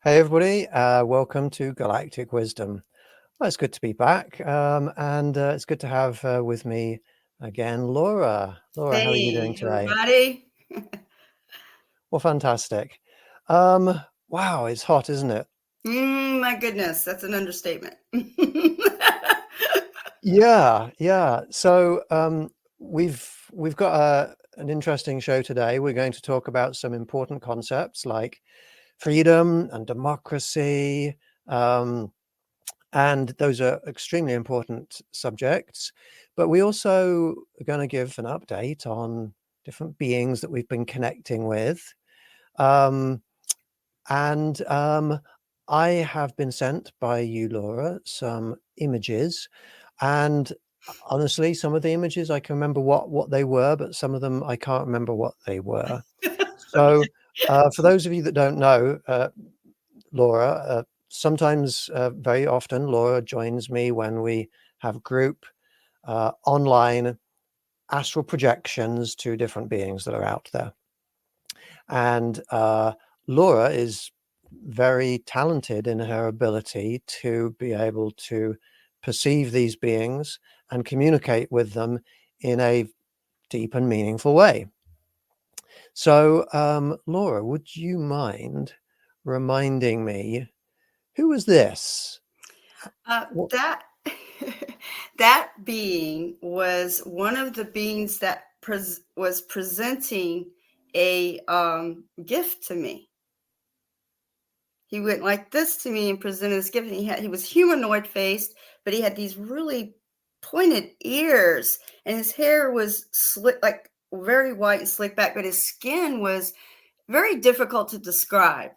Hey everybody, welcome to Galactic Wisdom. Well, it's good to be back, and it's good to have with me again Laura. Laura, how are you doing Hey, today? everybody. Well, fantastic. Wow, it's hot, isn't it? My goodness, that's an understatement. Yeah. So we've got an interesting show today. We're going to talk about some important concepts like freedom and democracy. Um, And those are extremely important subjects. But we also are going to give an update on different beings that we've been connecting with. Um, and I have been sent by you, Laura, some images. And honestly, some of the images I can remember what they were, but some of them I can't remember what they were. So for those of you that don't know, Laura, sometimes, very often, Laura joins me when we have group online astral projections to different beings that are out there. And Laura is very talented in her ability to be able to perceive these beings and communicate with them in a deep and meaningful way. So, Laura, would you mind reminding me, who was this? What? That that being was one of the beings that was presenting a gift to me. He went like this to me and presented this gift. And he was humanoid faced, but he had these really pointed ears, and his hair was slick, like very white and slick back, but his skin was very difficult to describe.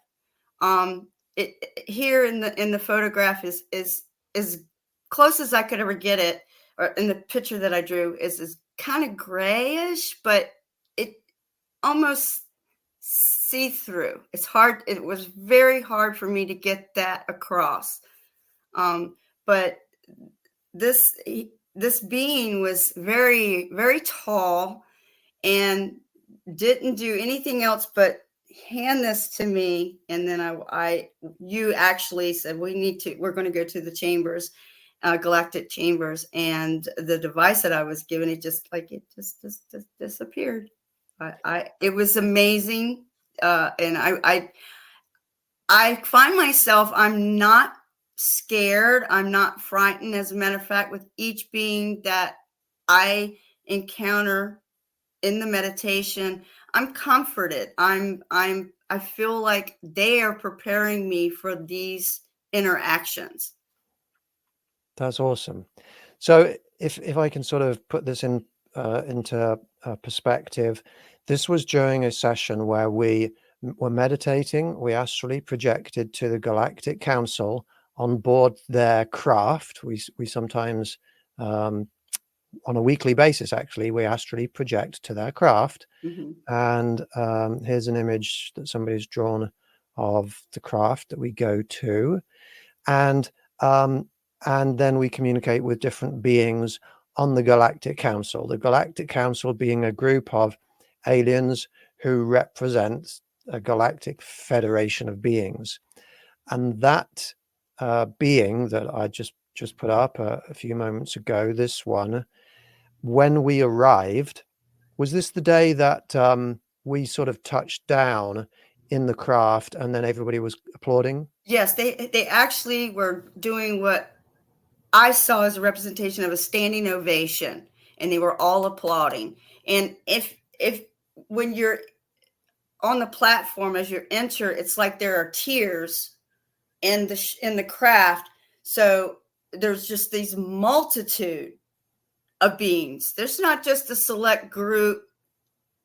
It here in the photograph is as close as I could ever get it, or in the picture that I drew is kind of grayish, but it almost see through. It's hard. It was very hard for me to get that across. But this this being was very tall and didn't do anything else but hand this to me. And then you actually said we're going to go to the chambers, galactic chambers, and the device that I was given, it just disappeared. It was amazing. And I find myself, I'm not scared. I'm not frightened. As a matter of fact, with each being that I encounter in the meditation, I'm comforted. I feel like they are preparing me for these interactions. That's awesome. So if I can sort of put this into perspective, this was during a session where we were meditating. We astrally projected to the Galactic Council on board their craft. We sometimes, on a weekly basis, actually, we astrally project to their craft. Mm-hmm. And here's an image that somebody's drawn of the craft that we go to. And then we communicate with different beings on the Galactic Council. The Galactic Council being a group of aliens who represent a galactic federation of beings. And that being that I just put up a few moments ago, this one, when we arrived, was this the day that we sort of touched down in the craft and then everybody was applauding? Yes, they actually were doing what I saw as a representation of a standing ovation, and they were all applauding. And if when you're on the platform as you enter, it's like there are tears in the craft. So there's just these multitude of beings. There's not just a select group.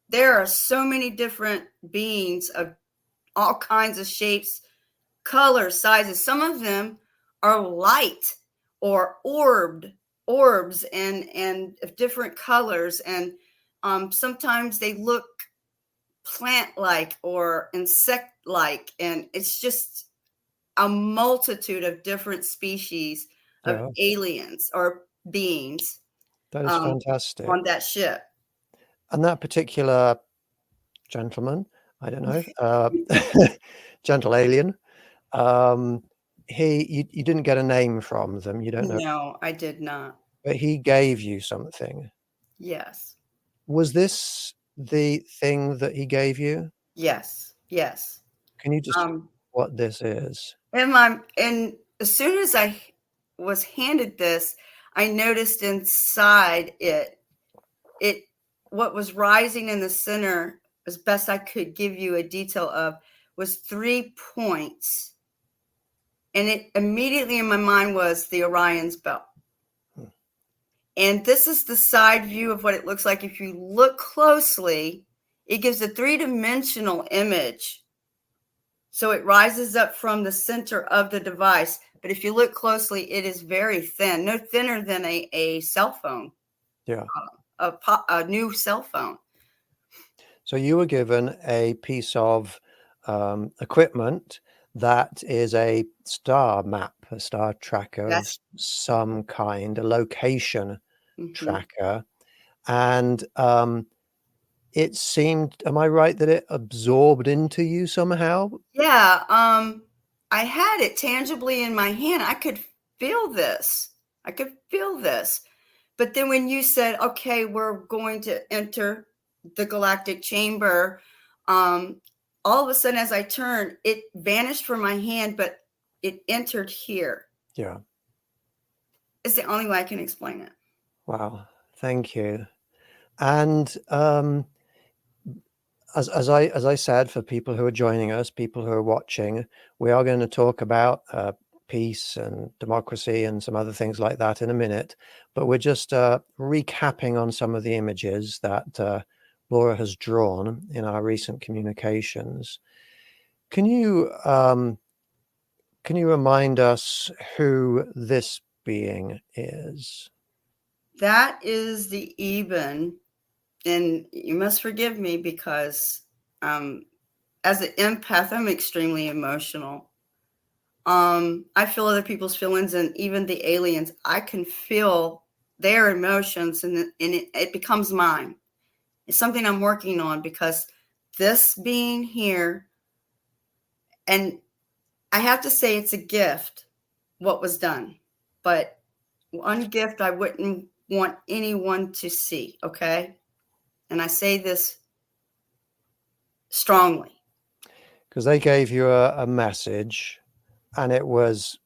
There are so many different beings of all kinds of shapes, colors, sizes. Some of them are light or orbs and of different colors. And sometimes they look plant-like or insect-like. And it's just a multitude of different species of Yeah, aliens or beings that is fantastic. on that ship. And that particular gentleman, I don't know, gentle alien, You didn't get a name from them. You don't know, No, I did not. but he gave you something. Yes. Was this the thing that he gave you? Yes. Yes. Can you just Um, what this is? and as soon as I was handed this, I noticed inside it what was rising in the center, as best I could give you a detail of, was 3 points. And it immediately in my mind was the Orion's belt. Hmm. And this is the side view of what it looks like. If you look closely, it gives a 3-dimensional image. So it rises up from the center of the device. But if you look closely, it is very thin, no thinner than a cell phone, Yeah. a new cell phone. So you were given a piece of equipment that is a star map, a star tracker of That's some kind, a location mhm. tracker. And it seemed, am I right that it absorbed into you somehow? Yeah. I had it tangibly in my hand. I could feel this. I could feel this. But then when you said, okay, we're going to enter the galactic chamber, all of a sudden, as I turned, it vanished from my hand, but it entered here. Yeah. It's the only way I can explain it. Wow. Thank you. And as I said, for people who are joining us, people who are watching, we are going to talk about peace and democracy and some other things like that in a minute. But we're just recapping on some of the images that Laura has drawn in our recent communications. Can you remind us who this being is? That is the Eben. And you must forgive me because as an empath, I'm extremely emotional. I feel other people's feelings, and even the aliens, I can feel their emotions, and it becomes mine. It's something I'm working on because this being here, and I have to say it's a gift, what was done. But one gift I wouldn't want anyone to see, okay? And I say this strongly. Because they gave you a message, and it was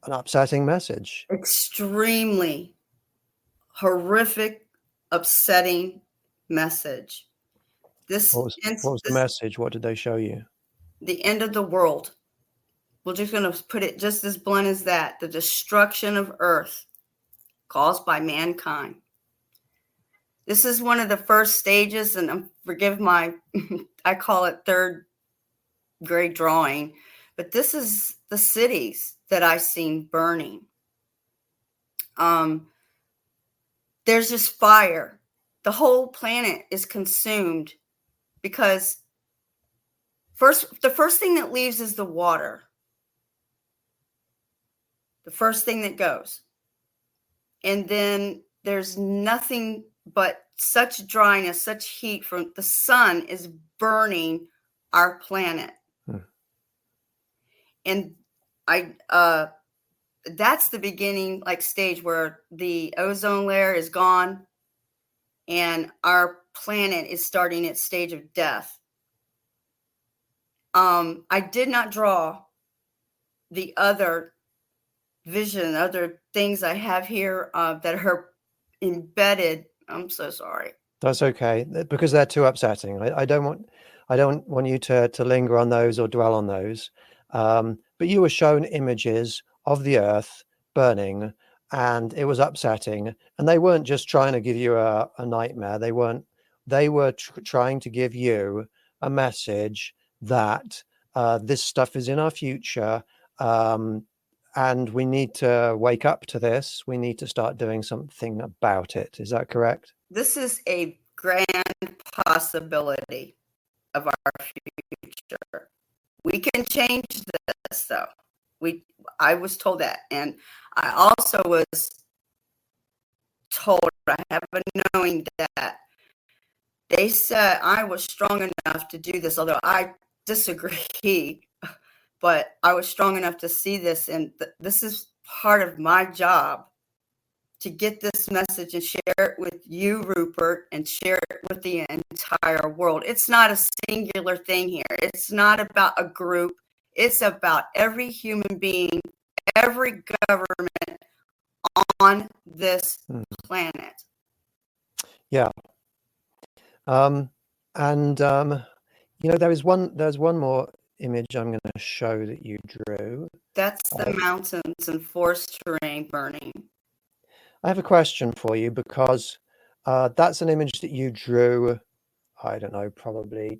an upsetting message. Extremely horrific, upsetting message. What was the message? What did they show you? The end of the world. We're just going to put it just as blunt as that. The destruction of Earth caused by mankind. This is one of the first stages, and forgive my, I call it third grade drawing, but this is the cities that I've seen burning. There's just fire. The whole planet is consumed because the first thing that leaves is the water. The first thing that goes. And then there's nothing but such dryness, such heat from the sun is burning our planet. And that's the beginning, like stage where the ozone layer is gone and our planet is starting its stage of death. I did not draw the other vision, other things I have here that are embedded. I'm so sorry. That's okay, because they're too upsetting. I don't want you to linger on those or dwell on those. But you were shown images of the Earth burning, and it was upsetting. And they weren't just trying to give you a nightmare. They weren't. They were trying to give you a message that this stuff is in our future. And we need to wake up to this. We need to start doing something about it. Is that correct? This is a grand possibility of our future. We can change this, though. I was told that. And I also was told, I have a knowing that they said I was strong enough to do this, although I disagree. but I was strong enough to see this, and this is part of my job, to get this message and share it with you, Rupert, and share it with the entire world. It's not a singular thing here. It's not about a group. It's about every human being, every government on this planet. Yeah. There's one more image I'm going to show that you drew. That's the mountains and forest terrain burning. I have a question for you, because that's an image that you drew, I don't know, probably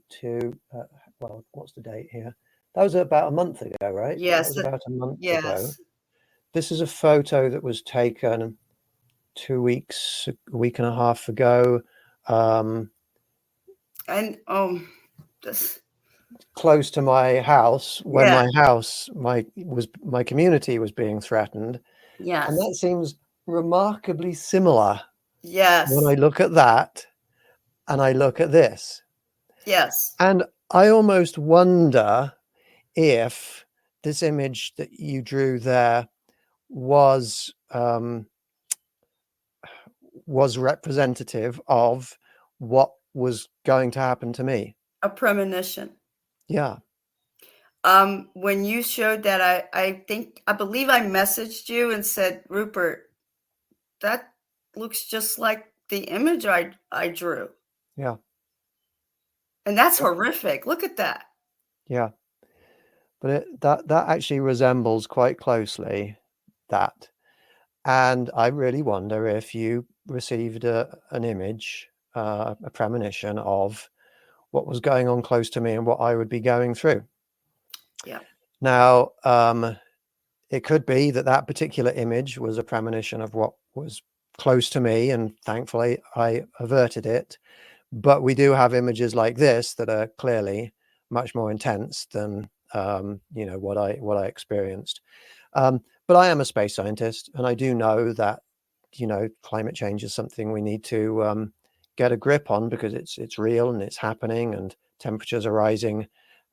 what's the date here? That was about a month ago, right? Yes. That was about a month yes. ago. This is a photo that was taken 2 weeks, a week and a half ago. Close to my house, when my house, my community was being threatened. Yes. And that seems remarkably similar. Yes. When I look at that and I look at this. Yes. And I almost wonder if this image that you drew there was representative of what was going to happen to me. A premonition. Yeah. When you showed that, I believe I messaged you and said, Rupert, that looks just like the image I drew. Yeah. And that's horrific. Look at that. Yeah. But that actually resembles quite closely that. And I really wonder if you received an image, a premonition of what was going on close to me and what I would be going through. Yeah. Now, it could be that particular image was a premonition of what was close to me, and thankfully I averted it. But we do have images like this that are clearly much more intense than what I experienced. But I am a space scientist, and I do know that climate change is something we need to get a grip on, because it's real and it's happening, and temperatures are rising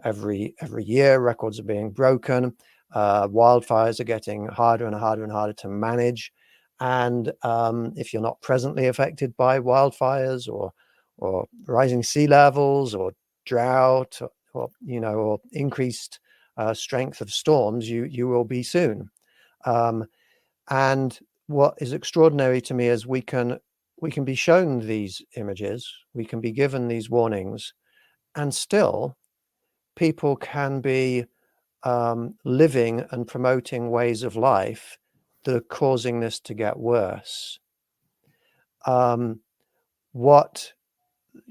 every year. Records are being broken. Wildfires are getting harder and harder and harder to manage. And if you're not presently affected by wildfires or rising sea levels or drought or increased strength of storms, you will be soon. And what is extraordinary to me is we can be shown these images, we can be given these warnings, and still people can be living and promoting ways of life that are causing this to get worse. What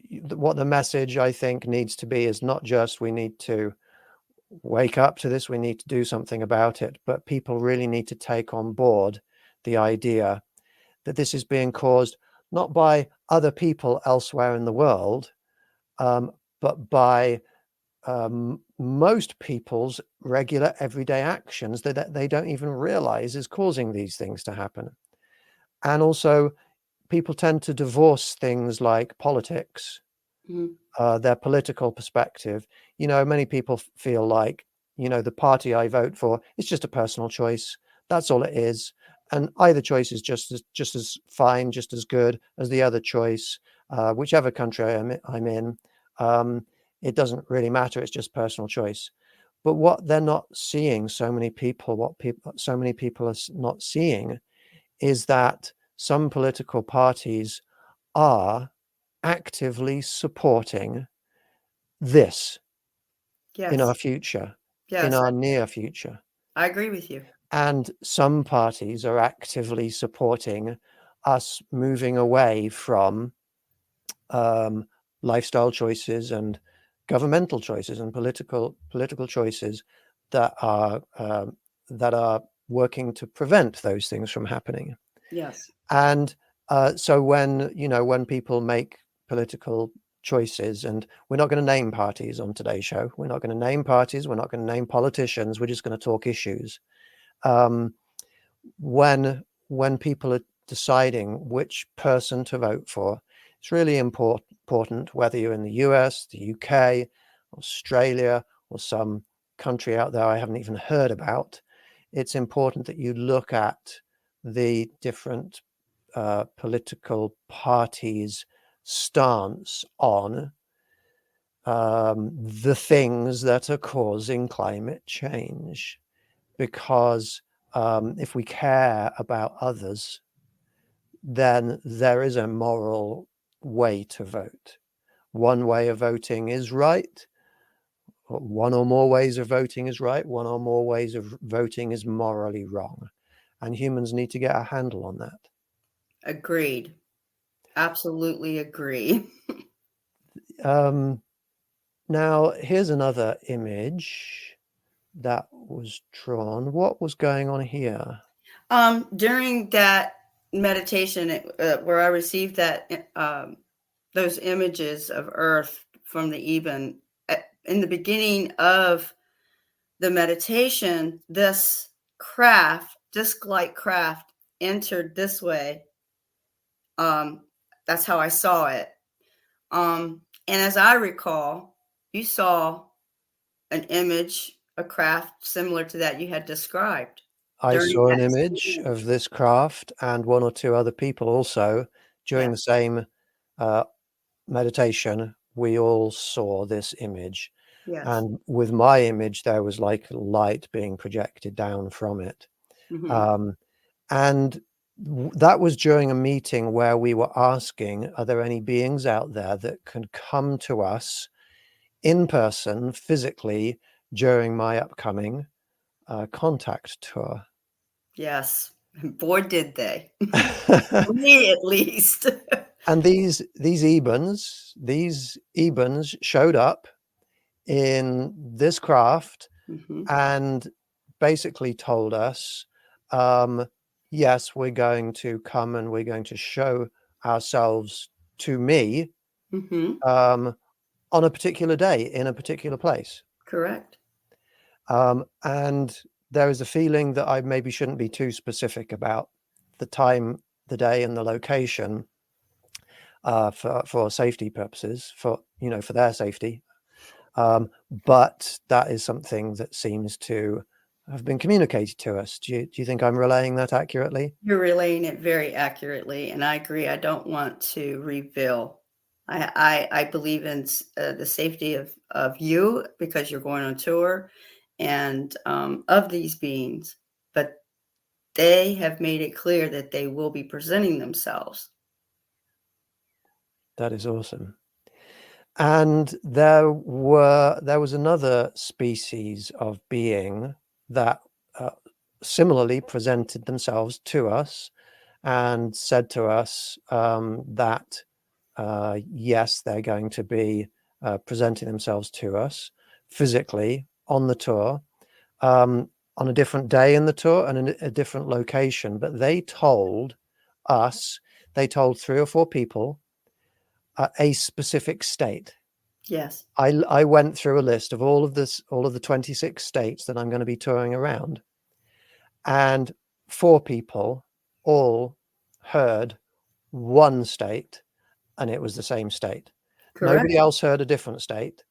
the message, I think, needs to be is not just we need to wake up to this, we need to do something about it, but people really need to take on board the idea that this is being caused not by other people elsewhere in the world, but by most people's regular everyday actions that they don't even realize is causing these things to happen. And also, people tend to divorce things like politics, their political perspective. Many people feel like, the party I vote for is just a personal choice. That's all it is. And either choice is just as fine, just as good as the other choice, whichever country I'm in. It doesn't really matter. It's just personal choice. But what they're not seeing, so many people are not seeing, is that some political parties are actively supporting this in our future, in our near future. I agree with you. And some parties are actively supporting us moving away from lifestyle choices and governmental choices and political choices that are working to prevent those things from happening. Yes. And so when people make political choices, and we're not going to name parties on today's show, we're not going to name parties, we're not going to name politicians, we're just going to talk issues. When people are deciding which person to vote for, it's really important, whether you're in the US, the UK, Australia, or some country out there I haven't even heard about, it's important that you look at the different political parties' stance on the things that are causing climate change. Because if we care about others, then there is a moral way to vote. One way of voting is right. One or more ways of voting is right. One or more ways of voting is morally wrong. And humans need to get a handle on that. Agreed. Absolutely agree. Now, here's another image that was drawn. What was going on here? During that meditation, where I received that those images of Earth from the even, in the beginning of the meditation, this craft, disc-like craft, entered this way. That's how I saw it. And as I recall, you saw an image, a craft similar to that you had described. I saw an image of this craft and one or two other people also during the same meditation. We all saw this image. Yes. And with my image, there was like light being projected down from it. And that was during a meeting where we were asking, are there any beings out there that can come to us in person, physically, during my upcoming contact tour? Yes. Boy, did they. Me, at least. And these Ebens showed up in this craft and basically told us, yes, we're going to come and we're going to show ourselves to me on a particular day in a particular place. Correct. And there is a feeling that I maybe shouldn't be too specific about the time, the day, and the location for safety purposes, for their safety. But that is something that seems to have been communicated to us. Do you think I'm relaying that accurately? You're relaying it very accurately, and I agree. I don't want to reveal. I believe in the safety of you because you're going on tour, and of these beings. But they have made it clear that they will be presenting themselves. That is awesome. And there was another species of being that similarly presented themselves to us and said to us that yes, they're going to be presenting themselves to us physically on the tour, on a different day in the tour and in a different location. But they told us, they told 3 or 4 people, a specific state. Yes. I went through a list of all of the 26 states that I'm going to be touring around, and 4 people all heard one state, and it was the same state. Correct. Nobody else heard a different state.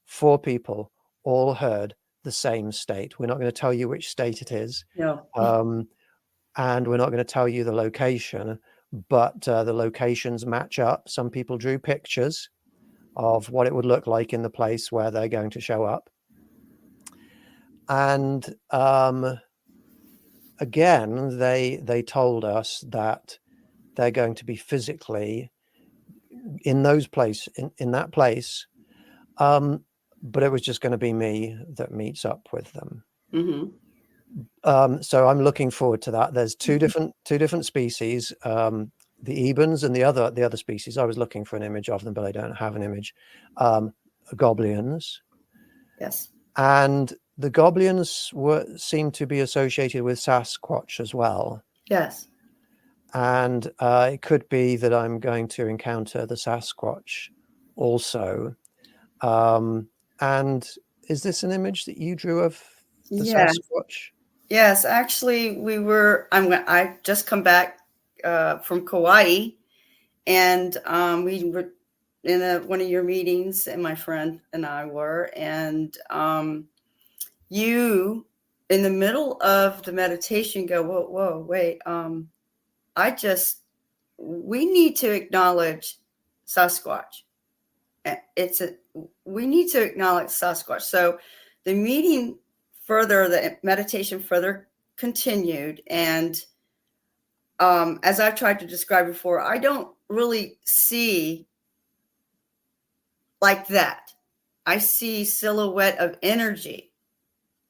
4 people all heard the same state. We're not going to tell you which state it is. No. And we're not going to tell you the location, but the locations match up. Some people drew pictures of what it would look like in the place where they're going to show up. And again, they told us that they're going to be physically in those place in that place, but it was just going to be me that meets up with them. So I'm looking forward to that. There's two different species, the Ebens and the other species. I was looking for an image of them, but I don't have an image. Goblins. Yes. And the goblins seem to be associated with Sasquatch as well. Yes. And it could be that I'm going to encounter the Sasquatch also. And is this an image that you drew of the Sasquatch? Yes, actually, I just come back from Kauai, and we were in one of your meetings, and my friend and I were, and you in the middle of the meditation go, whoa, wait, we need to acknowledge Sasquatch. We need to acknowledge Sasquatch. So the meditation further continued. And as I've tried to describe before, I don't really see like that. I see silhouette of energy,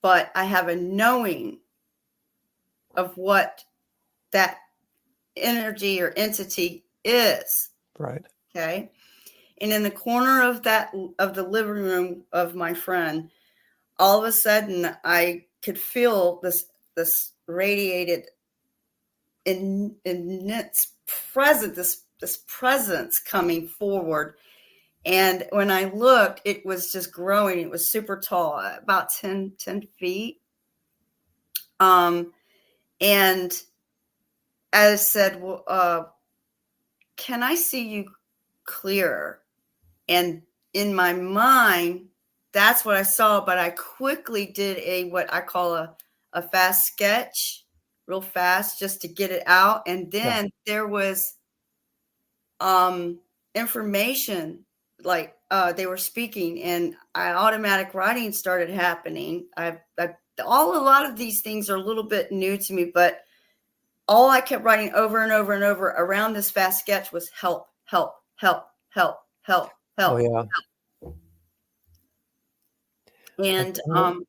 but I have a knowing of what that energy or entity is. Right. Okay. And in the corner of the living room of my friend, all of a sudden I could feel this radiated immense this presence coming forward. And when I looked, it was just growing. It was super tall, about 10 feet. And I said, well, can I see you clearer? And in my mind, that's what I saw. But I quickly did what I call a fast sketch, real fast, just to get it out. And then there was information, like they were speaking, and automatic writing started happening. A lot of these things are a little bit new to me, but all I kept writing over and over and over around this fast sketch was help, help, help, help, help, help. Oh yeah. Help. And I'm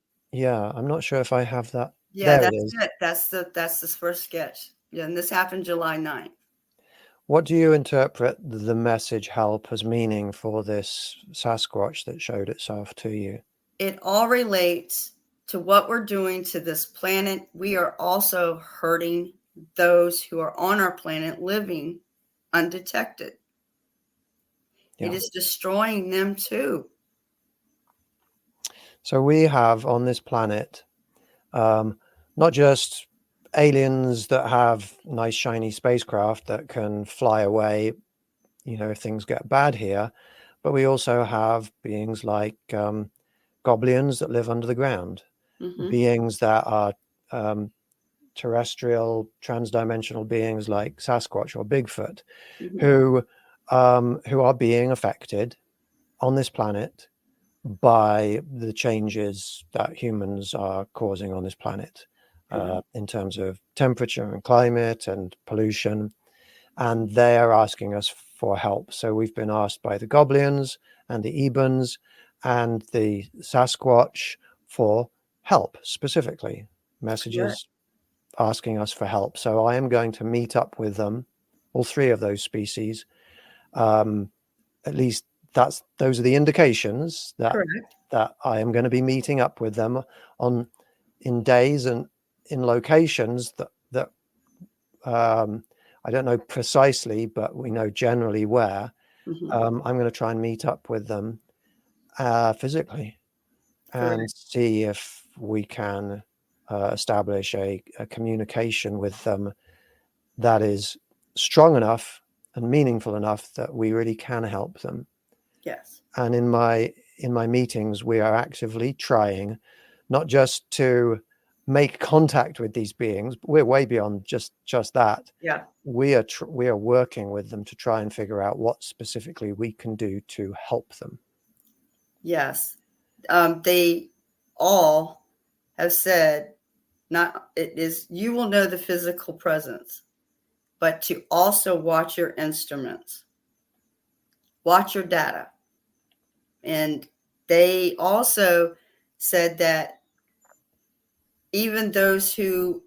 not sure if I have that. Yeah, there that's it is. That's this first sketch. Yeah, and this happened July 9th. What do you interpret the message help as meaning for this Sasquatch that showed itself to you? It all relates to what we're doing to this planet. We are also hurting those who are on our planet living undetected. Yeah. It is destroying them too. So we have on this planet not just aliens that have nice shiny spacecraft that can fly away, if things get bad here, but we also have beings like goblins that live under the ground, beings that are terrestrial, transdimensional beings like Sasquatch or Bigfoot, who are being affected on this planet by the changes that humans are causing on this planet, in terms of temperature and climate and pollution. And they are asking us for help. So we've been asked by the goblins and the Ebons and the Sasquatch for help, specifically messages asking us for help. So I am going to meet up with them, all three of those species. At least those are the indications that I am going to be meeting up with them in days and in locations that I don't know precisely, but we know generally where. I'm going to try and meet up with them physically and see if we can establish a communication with them that is strong enough and meaningful enough that we really can help them. Yes. And in my meetings, we are actively trying not just to make contact with these beings, but we're way beyond just that. Yeah. We are working with them to try and figure out what specifically we can do to help them. Yes. They all have said, you will know the physical presence, but to also watch your instruments, watch your data. And they also said that even those who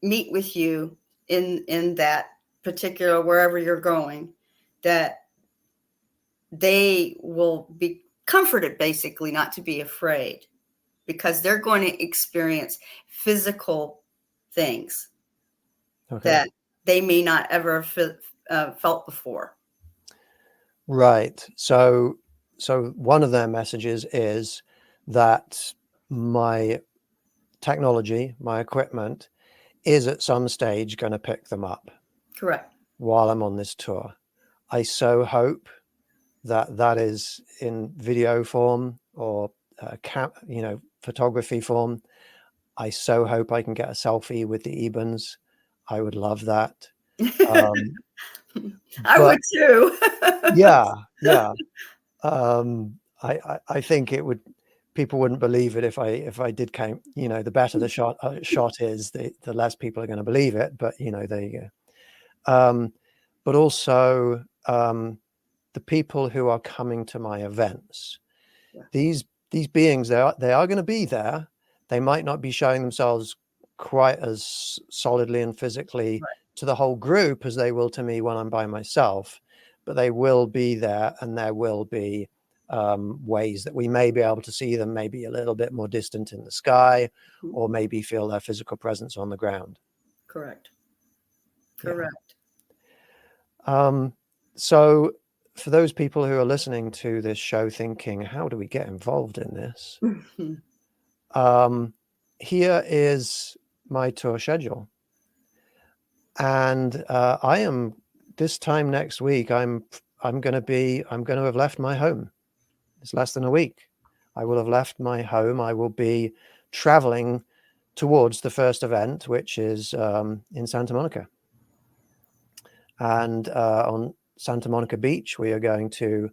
meet with you in that particular, wherever you're going, that they will be comforted, basically, not to be afraid, because they're going to experience physical things that they may not ever felt before. Right. So one of their messages is that my technology, my equipment, is at some stage going to pick them up. Correct. While I'm on this tour. I so hope that is in video form or photography form. I so hope I can get a selfie with the Ebens. I would love that. I would too. Yeah. I think it would. People wouldn't believe it if I did count. The better the shot is, the less people are going to believe it. But there you go. But also the people who are coming to my events. Yeah. These beings, they are going to be there. They might not be showing themselves quite as solidly and physically to the whole group as they will to me when I'm by myself, but they will be there, and there will be ways that we may be able to see them, maybe a little bit more distant in the sky, or maybe feel their physical presence on the ground. Correct. So for those people who are listening to this show thinking, how do we get involved in this? Here is my tour schedule. And I am, this time next week, I'm going to have left my home. It's less than a week. I will have left my home. I will be traveling towards the first event, which is in Santa Monica. And on Santa Monica Beach, we are going to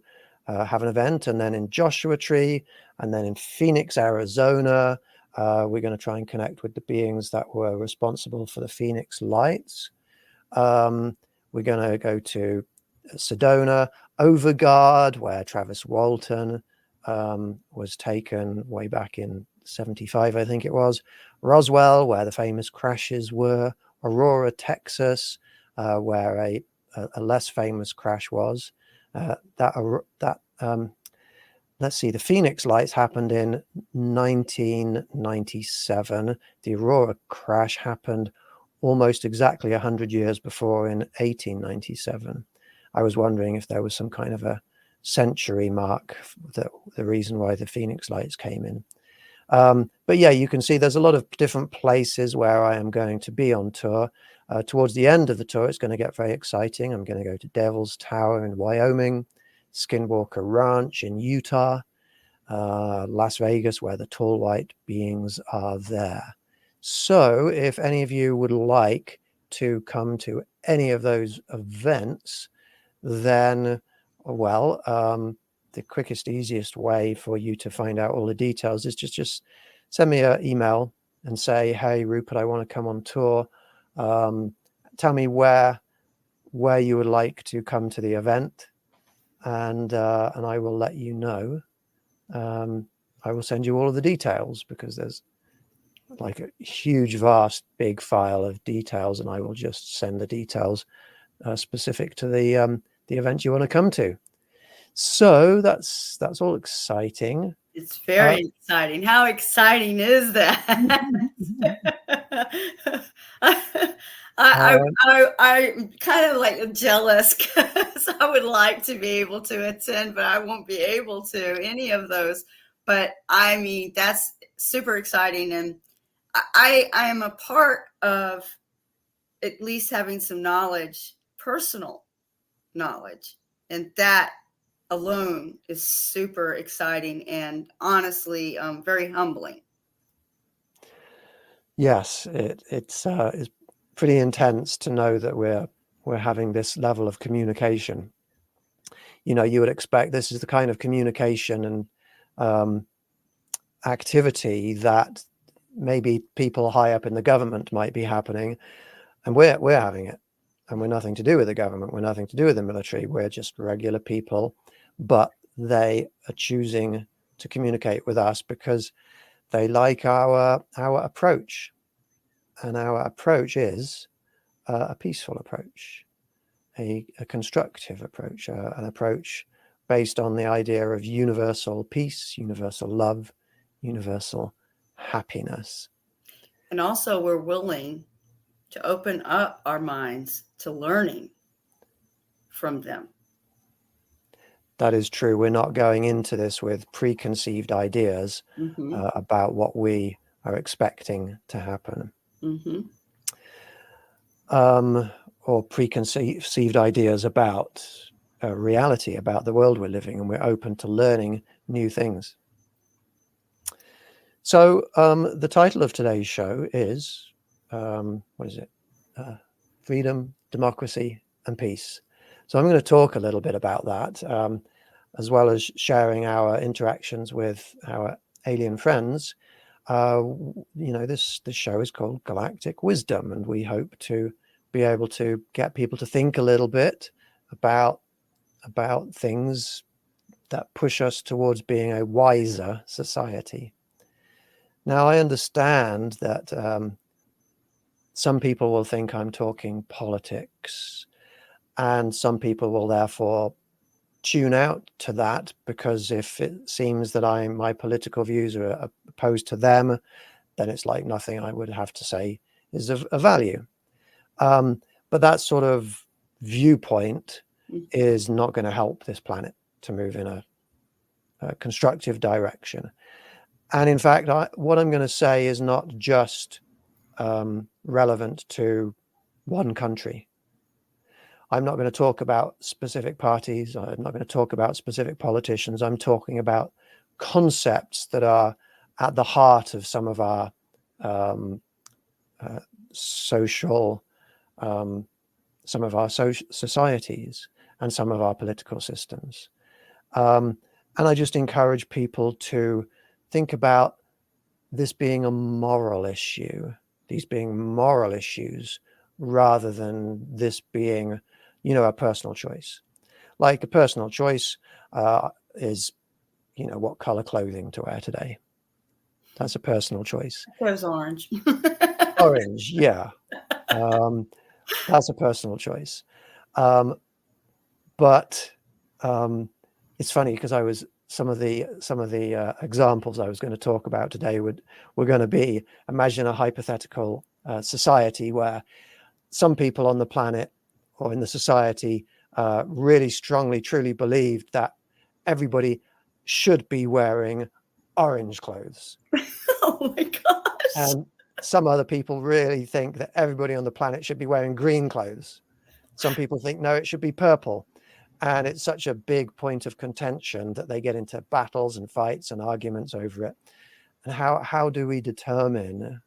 have an event, and then in Joshua Tree, and then in Phoenix, Arizona, we're going to try and connect with the beings that were responsible for the Phoenix lights. We're going to go to Sedona, Overgard, where Travis Walton was taken way back in 75, I think it was. Roswell, where the famous crashes were. Aurora, Texas, where a less famous crash was. Let's see, the Phoenix lights happened in 1997. The Aurora crash happened almost exactly 100 years before, in 1897. I was wondering if there was some kind of a century mark, the reason why the Phoenix lights came in. But yeah, you can see there's a lot of different places where I am going to be on tour. Towards the end of the tour, it's going to get very exciting. I'm going to go to Devil's Tower in Wyoming, Skinwalker Ranch in Utah, Las Vegas, where the tall white beings are there. So if any of you would like to come to any of those events, then, well, the quickest, easiest way for you to find out all the details is just send me an email and say, hey, Rupert, I want to come on tour. Tell me where you would like to come to the event, and I will let you know. I will send you all of the details, because there's like a huge, vast, big file of details, and I will just send the details specific to the event you want to come to. So that's all exciting. It's very exciting. How exciting is that? I'm kind of like jealous, because I would like to be able to attend, but I won't be able to any of those. But I mean, that's super exciting, and I am a part of at least having some knowledge, personal knowledge, and that alone is super exciting and honestly very humbling. Yes, it's pretty intense to know that we're having this level of communication. You would expect this is the kind of communication and activity that maybe people high up in the government might be happening, and we're having it, and we're nothing to do with the government. We're nothing to do with the military. We're just regular people, but they are choosing to communicate with us because they like our approach, and our approach is a peaceful approach, a constructive approach, an approach based on the idea of universal peace, universal love, universal happiness. And also, we're willing to open up our minds to learning from them. That is true. We're not going into this with preconceived ideas about what we are expecting to happen. Or preconceived ideas about reality, about the world we're living, and we're open to learning new things. So the title of today's show is, what is it? Freedom, Democracy, and Peace. So I'm going to talk a little bit about that, as well as sharing our interactions with our alien friends. This show is called Galactic Wisdom, and we hope to be able to get people to think a little bit about things that push us towards being a wiser society. Now, I understand that some people will think I'm talking politics, and some people will therefore tune out to that, because if it seems that my political views are opposed to them, then it's like nothing I would have to say is of value. But that sort of viewpoint is not going to help this planet to move in a constructive direction. And in fact, what I'm going to say is not just relevant to one country. I'm not going to talk about specific parties. I'm not going to talk about specific politicians. I'm talking about concepts that are at the heart of some of our social, some of our societies and some of our political systems. And I just encourage people to think about this being a moral issue, these being moral issues, rather than this being, a personal choice. Like a personal choice is, what color clothing to wear today. That's a personal choice. There's orange. Orange, yeah. That's a personal choice. But it's funny because some of the examples I was going to talk about today were going to be, imagine a hypothetical society where some people on the planet or in the society really strongly, truly believed that everybody should be wearing orange clothes. Oh my gosh. And some other people really think that everybody on the planet should be wearing green clothes. Some people think, no, it should be purple. And it's such a big point of contention that they get into battles and fights and arguments over it. And how do we determine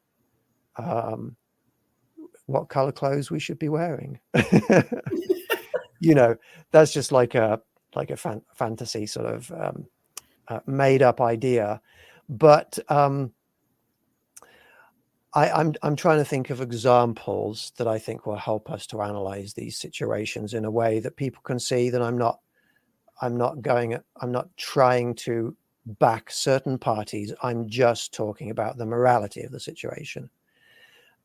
what color clothes we should be wearing? That's just like a fantasy sort of made up idea. But I'm trying to think of examples that I think will help us to analyze these situations in a way that people can see that I'm not trying to back certain parties. I'm just talking about the morality of the situation.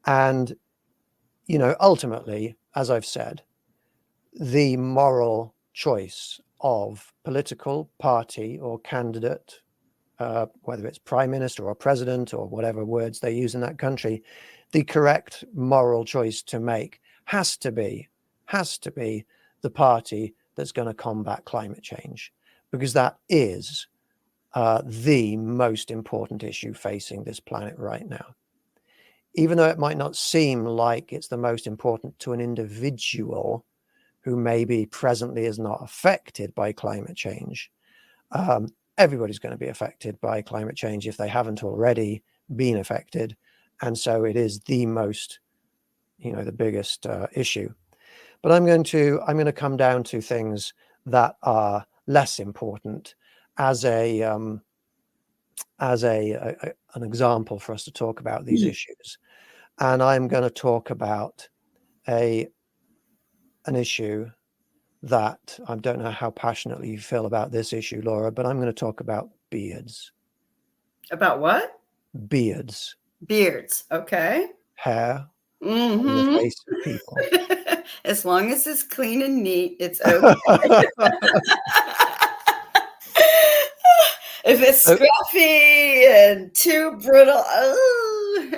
And, ultimately, as I've said, the moral choice of political party or candidate, whether it's prime minister or president or whatever words they use in that country, the correct moral choice to make has to be the party that's going to combat climate change, because that is the most important issue facing this planet right now. Even though it might not seem like it's the most important to an individual who maybe presently is not affected by climate change, everybody's going to be affected by climate change if they haven't already been affected. And so it is the most, the biggest issue. But I'm going to come down to things that are less important as an example for us to talk about these issues. And I'm going to talk about an issue that I don't know how passionately you feel about this issue, Laura, but I'm going to talk about beards. About what? Beards. Beards. Okay. Hair on the face of people. As long as it's clean and neat, it's okay. If it's scruffy and too brittle,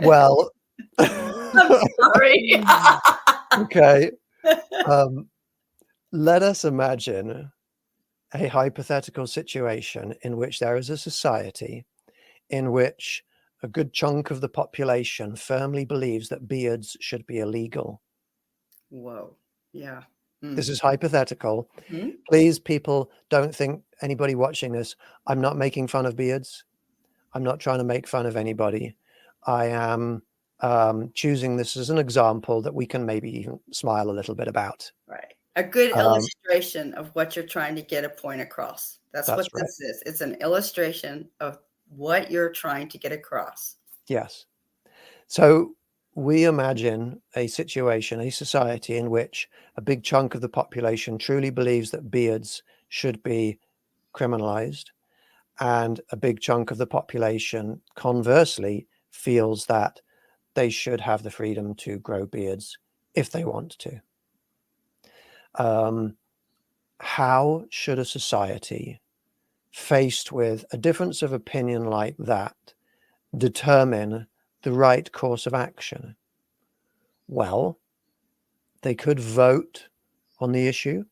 well, I'm sorry. Okay. Let us imagine a hypothetical situation in which there is a society in which a good chunk of the population firmly believes that beards should be illegal. Whoa. Yeah. This is hypothetical. Please, people, don't think, anybody watching this, I'm not making fun of beards. I'm not trying to make fun of anybody. I am choosing this as an example that we can maybe even smile a little bit about. Right. A good Um, illustration of what you're trying to get a point across. That's what that's right. this is. It's an illustration of what you're trying to get across. Yes. So we imagine a situation, a society in which a big chunk of the population truly believes that beards should be criminalized, and a big chunk of the population, conversely, feels that they should have the freedom to grow beards if they want to. How should a society, faced with a difference of opinion like that, determine the right course of action? Well, they could vote on the issue,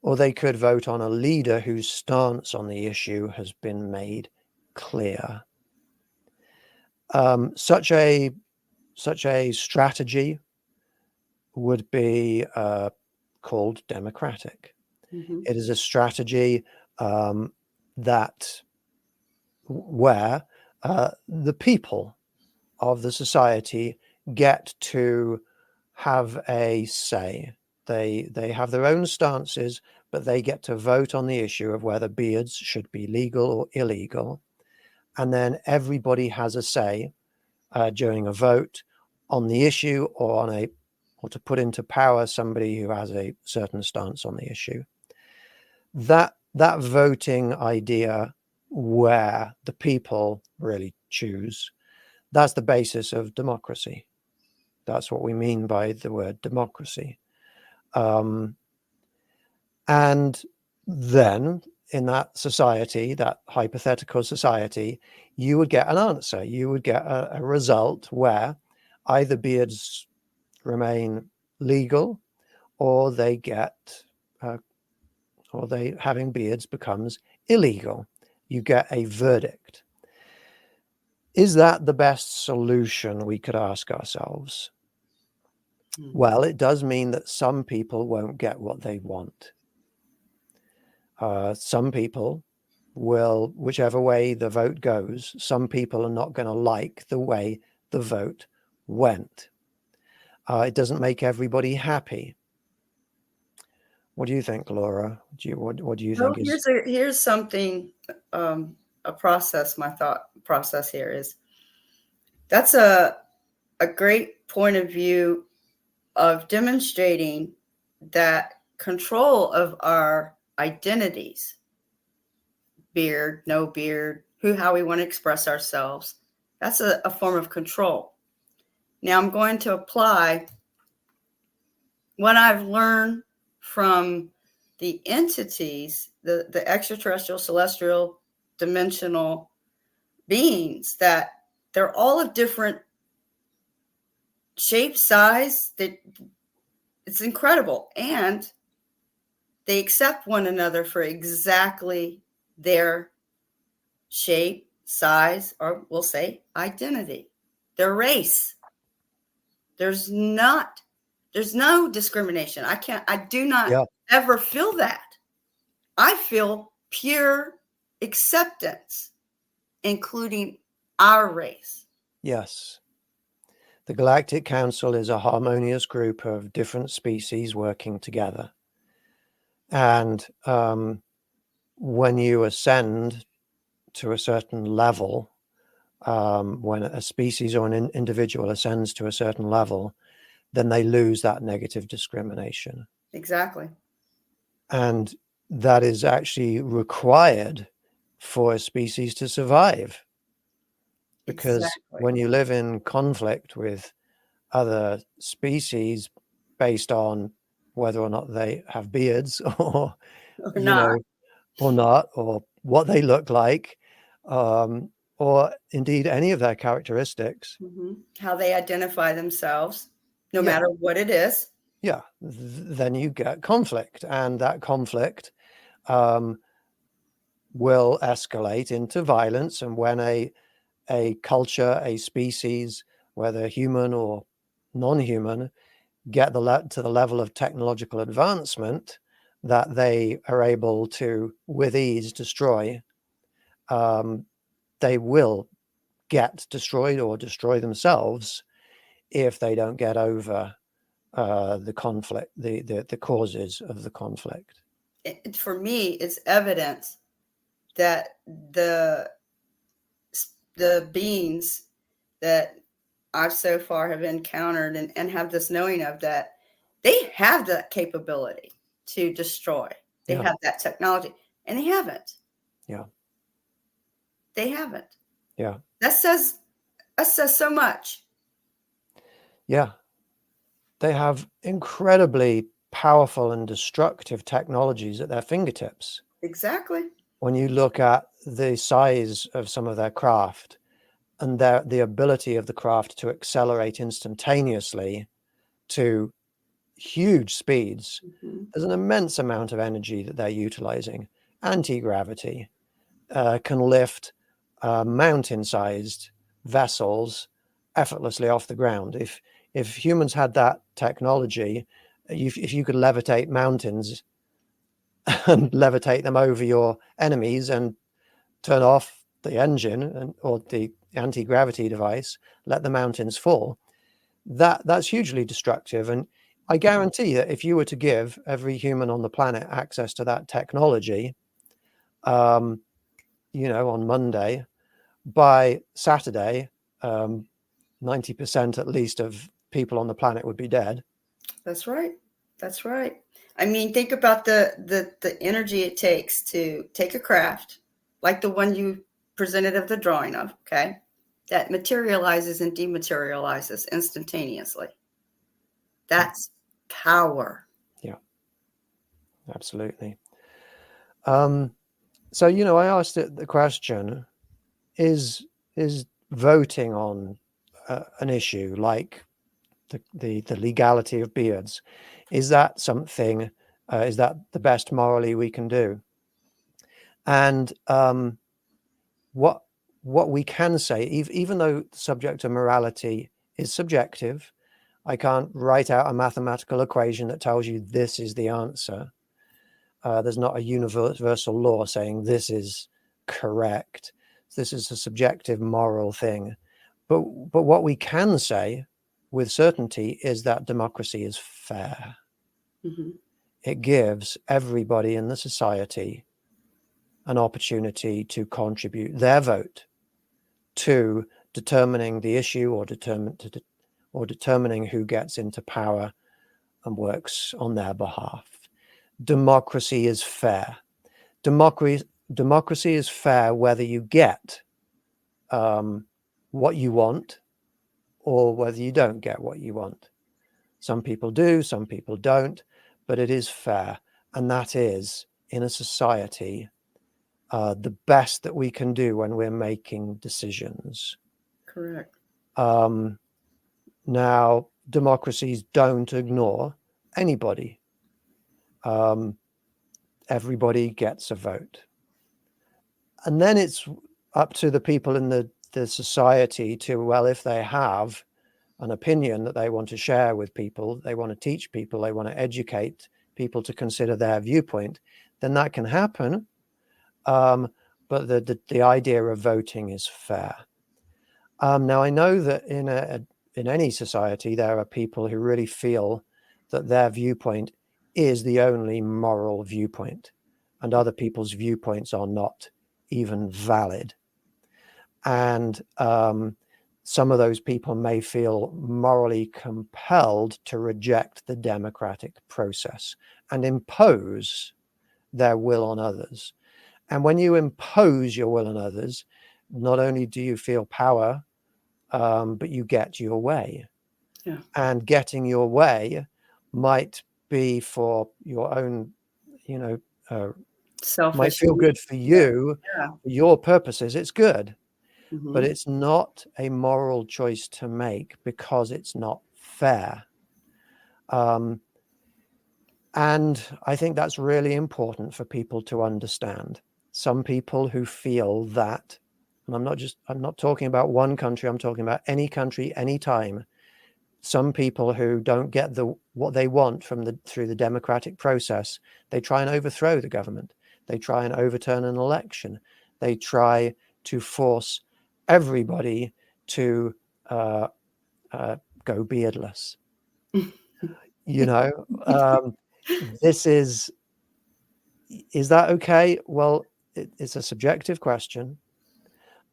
or they could vote on a leader whose stance on the issue has been made clear. Such a strategy would be called democratic. Mm-hmm. It is a strategy that where the people of the society get to have a say. They have their own stances, but they get to vote on the issue of whether beards should be legal or illegal. And then everybody has a say during a vote on the issue, or to put into power somebody who has a certain stance on the issue. That voting idea, where the people really choose, that's the basis of democracy. That's what we mean by the word democracy. And then in that society, that hypothetical society, you would get an answer. You would get a result where either beards remain legal, or they get, having beards becomes illegal. You get a verdict. Is that the best solution, we could ask ourselves? Mm-hmm. Well, it does mean that some people won't get what they want. Some people will, whichever way the vote goes, some people are not going to like the way the vote went. It doesn't make everybody happy. What do you think, Laura? What do you think is? Here's something, a process. My thought process here is that's a great point of view of demonstrating that control of our identities, beard, no beard, how we want to express ourselves. That's a form of control. Now I'm going to apply what I've learned from the entities, the extraterrestrial, celestial, dimensional beings, that they're all of different shape, size. It's incredible. And they accept one another for exactly their shape, size, or we'll say identity, their race. There's no discrimination. I do not ever feel that. I feel pure acceptance, including our race. Yes. The Galactic Council is a harmonious group of different species working together. And when you ascend to a certain level, when a species or an individual ascends to a certain level, then they lose that negative discrimination. Exactly. And that is actually required for a species to survive. Because when you live in conflict with other species based on whether or not they have beards or not, or what they look like, or indeed any of their characteristics. Mm-hmm. How they identify themselves, no matter what it is. Yeah, then you get conflict, and that conflict will escalate into violence. And when a culture, a species, whether human or non-human, get to the level of technological advancement that they are able to, with ease, destroy they will get destroyed or destroy themselves if they don't get over the conflict, the causes of the conflict. For me, it's evidence that the beings that I've so far have encountered and have this knowing of, that they have that capability to destroy. They have that technology, and they haven't. Yeah. They haven't. Yeah. That says so much. Yeah. They have incredibly powerful and destructive technologies at their fingertips. Exactly. When you look at the size of some of their craft and the ability of the craft to accelerate instantaneously to huge speeds, there's an immense amount of energy that they're utilizing. Anti-gravity can lift mountain-sized vessels effortlessly off the ground. If humans had that technology, if you could levitate mountains and levitate them over your enemies and turn off the engine or the anti-gravity device, let the mountains fall, that's hugely destructive. And I guarantee that if you were to give every human on the planet access to that technology, on Monday, by Saturday, 90% at least of people on the planet would be dead. That's right. That's right. I mean, think about the energy it takes to take a craft like the one you presented of the drawing of, okay, that materializes and dematerializes instantaneously. That's power. Yeah, absolutely. So, I asked it the question, is voting on an issue like the legality of beards, is that something, is that the best morally we can do? And what we can say, even though the subject of morality is subjective, I can't write out a mathematical equation that tells you this is the answer. There's not a universal law saying this is correct. This is a subjective moral thing. But what we can say with certainty is that democracy is fair. Mm-hmm. It gives everybody in the society an opportunity to contribute their vote to determining the issue or determining who gets into power and works on their behalf. Democracy is fair. Democracy is fair whether you get what you want or whether you don't get what you want. Some people do, some people don't, but it is fair. And that is, in a society, the best that we can do when we're making decisions. Correct. Now, democracies don't ignore anybody. Everybody gets a vote. And then it's up to the people in the society to, well, if they have an opinion that they want to share with people, they want to teach people, they want to educate people to consider their viewpoint, then that can happen. But the idea of voting is fair. Now, I know that in any society, there are people who really feel that their viewpoint is the only moral viewpoint, and other people's viewpoints are not even valid. And some of those people may feel morally compelled to reject the democratic process and impose their will on others. And when you impose your will on others, not only do you feel power, but you get your way. Yeah. And getting your way might be for your own, Selfish. might feel good for you, Yeah. for your purposes, it's good. Mm-hmm. But it's not a moral choice to make because it's not fair. And I think that's really important for people to understand. Some people who feel that, and I'm not talking about one country, I'm talking about any country, any time. Some people who don't get what they want through the democratic process, they try and overthrow the government. They try and overturn an election. They try to force everybody to go beardless. You know, this is that okay? Well, it's a subjective question.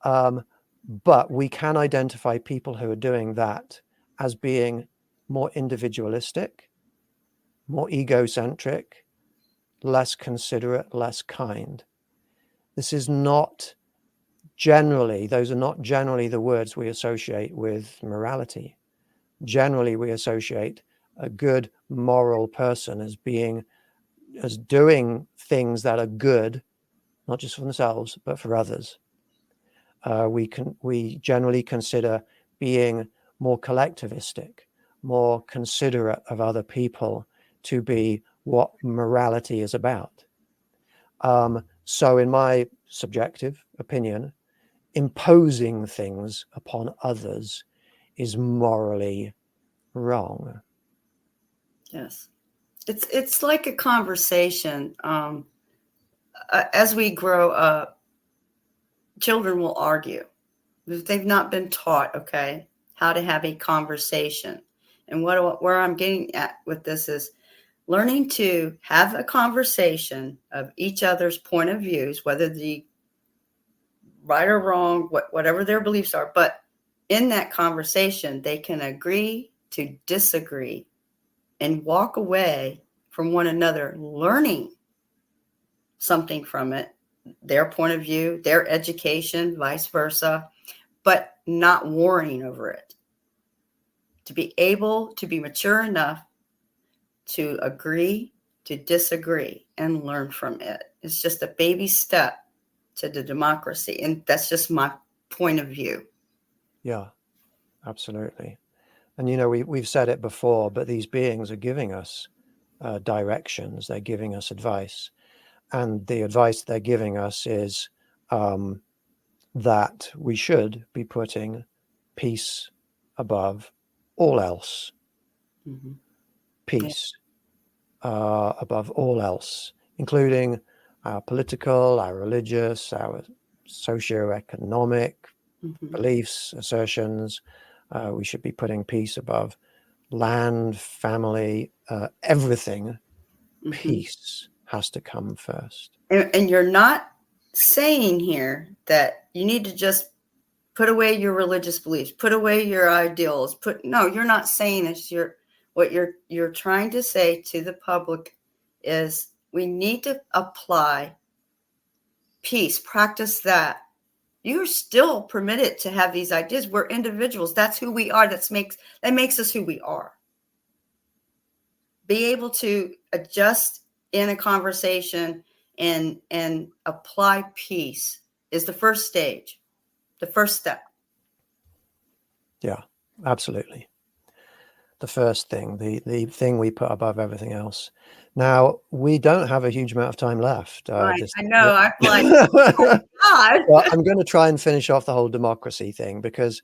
But we can identify people who are doing that as being more individualistic, more egocentric, less considerate, less kind. This is not generally, those are not generally the words we associate with morality. Generally, we associate a good moral person as doing things that are good, not just for themselves, but for others. We generally consider being more collectivistic, more considerate of other people to be what morality is about. So in my subjective opinion, imposing things upon others is morally wrong. Yes. It's like a conversation. As we grow up, children will argue if they've not been taught, okay, how to have a conversation. And where I'm getting at with this is learning to have a conversation of each other's point of views, whether the right or wrong, whatever their beliefs are. But in that conversation, they can agree to disagree and walk away from one another, learning something from it, their point of view, their education, vice versa, but not warring over it. To be able to be mature enough to agree to disagree and learn from it. It's just a baby step to the democracy. And that's just my point of view. Yeah, absolutely. And, you know, we've said it before, but these beings are giving us directions. They're giving us advice. And the advice they're giving us is that we should be putting peace above all else. Mm-hmm. Peace above all else, including our political, our religious, our socioeconomic beliefs, assertions. We should be putting peace above land, family, everything. Peace has to come first. And you're not saying here that you need to just put away your religious beliefs, put away your ideals. No, you're not saying this. What you're trying to say to the public is we need to apply peace, practice that. You're still permitted to have these ideas. We're individuals. That's who we are. That makes us who we are. Be able to adjust in a conversation and apply peace is the first stage, the first step. Yeah, absolutely. The first thing, the thing we put above everything else. Now, we don't have a huge amount of time left. Right. I know. I feel like, oh God. Well, I'm going to try and finish off the whole democracy thing because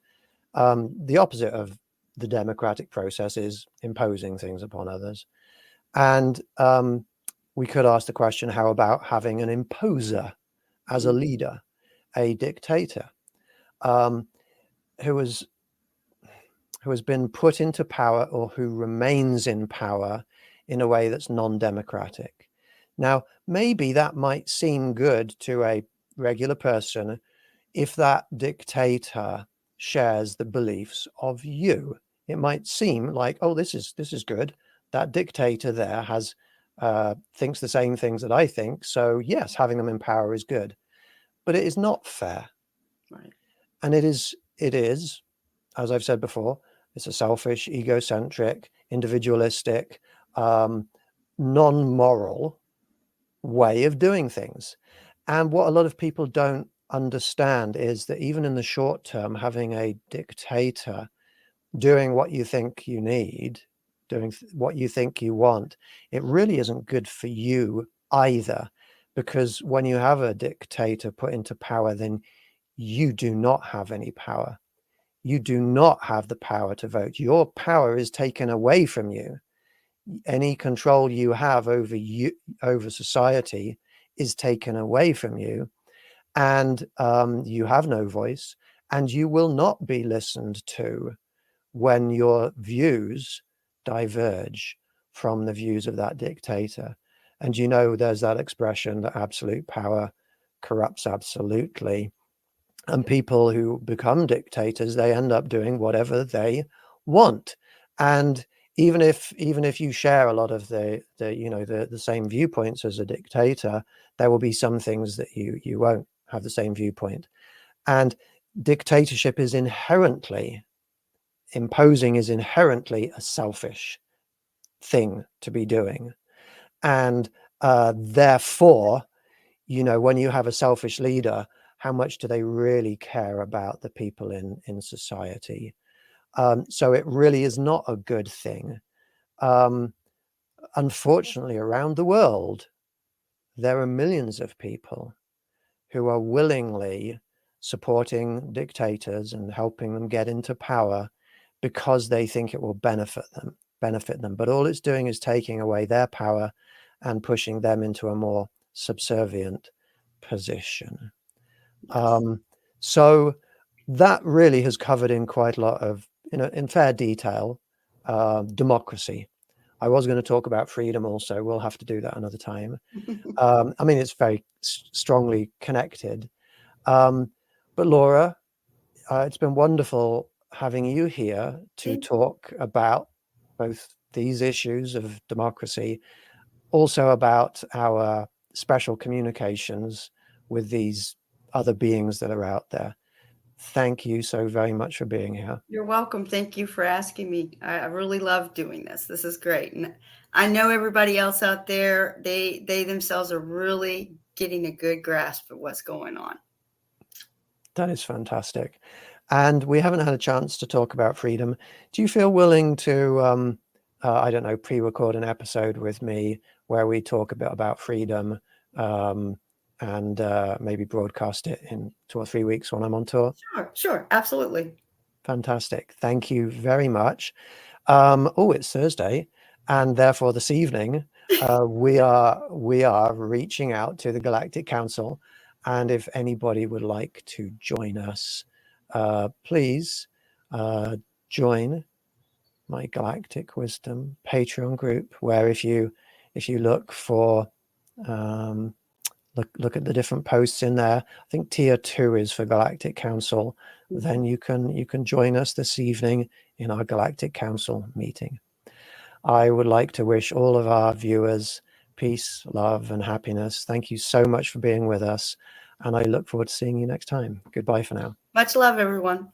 the opposite of the democratic process is imposing things upon others. And we could ask the question, how about having an imposer as a leader, a dictator, who has been put into power or who remains in power in a way that's non-democratic? Now, maybe that might seem good to a regular person if that dictator shares the beliefs of you. It might seem like, oh, this is good. That dictator there has thinks the same things that I think. So yes, having them in power is good, but it is not fair. Right. And it is, as I've said before, it's a selfish, egocentric, individualistic, non-moral way of doing things. And what a lot of people don't understand is that even in the short term, having a dictator doing what you think you need, doing what you think you want, it really isn't good for you either. Because when you have a dictator put into power, then you do not have any power. You do not have the power to vote. Your power is taken away from you. Any control you have over society is taken away from you. and you have no voice, and you will not be listened to when your views diverge from the views of that dictator. And you know, there's that expression that absolute power corrupts absolutely. And people who become dictators, they end up doing whatever they want. And even if you share a lot of the same viewpoints as a dictator, there will be some things that you won't have the same viewpoint. And dictatorship is inherently imposing is inherently a selfish thing to be doing. And therefore, when you have a selfish leader, how much do they really care about the people in society? So it really is not a good thing. Unfortunately, around the world, there are millions of people who are willingly supporting dictators and helping them get into power because they think it will benefit them. But all it's doing is taking away their power and pushing them into a more subservient position. Yes. So that really has covered in quite a lot of, in fair detail, democracy. I was going to talk about freedom also. We'll have to do that another time. I mean, it's very strongly connected. But Laura, it's been wonderful having you here to talk about both these issues of democracy, also about our special communications with these other beings that are out there. Thank you so very much for being here. You're welcome. Thank you for asking me. I really love doing this. This is great. And I know everybody else out there, they themselves are really getting a good grasp of what's going on. That is fantastic. And we haven't had a chance to talk about freedom. Do you feel willing to, I don't know, pre-record an episode with me where we talk a bit about freedom, and maybe broadcast it in 2 or 3 weeks when I'm on tour? Sure, absolutely. Fantastic. Thank you very much. It's Thursday, and therefore this evening we are reaching out to the Galactic Council, and if anybody would like to join us, please join my Galactic Wisdom Patreon group, where if you look for look at the different posts in there. I think tier 2 is for Galactic Council. Then you can join us this evening in our Galactic Council meeting. I would like to wish all of our viewers peace, love, and happiness. Thank you so much for being with us, and I look forward to seeing you next time. Goodbye for now. Much love, everyone.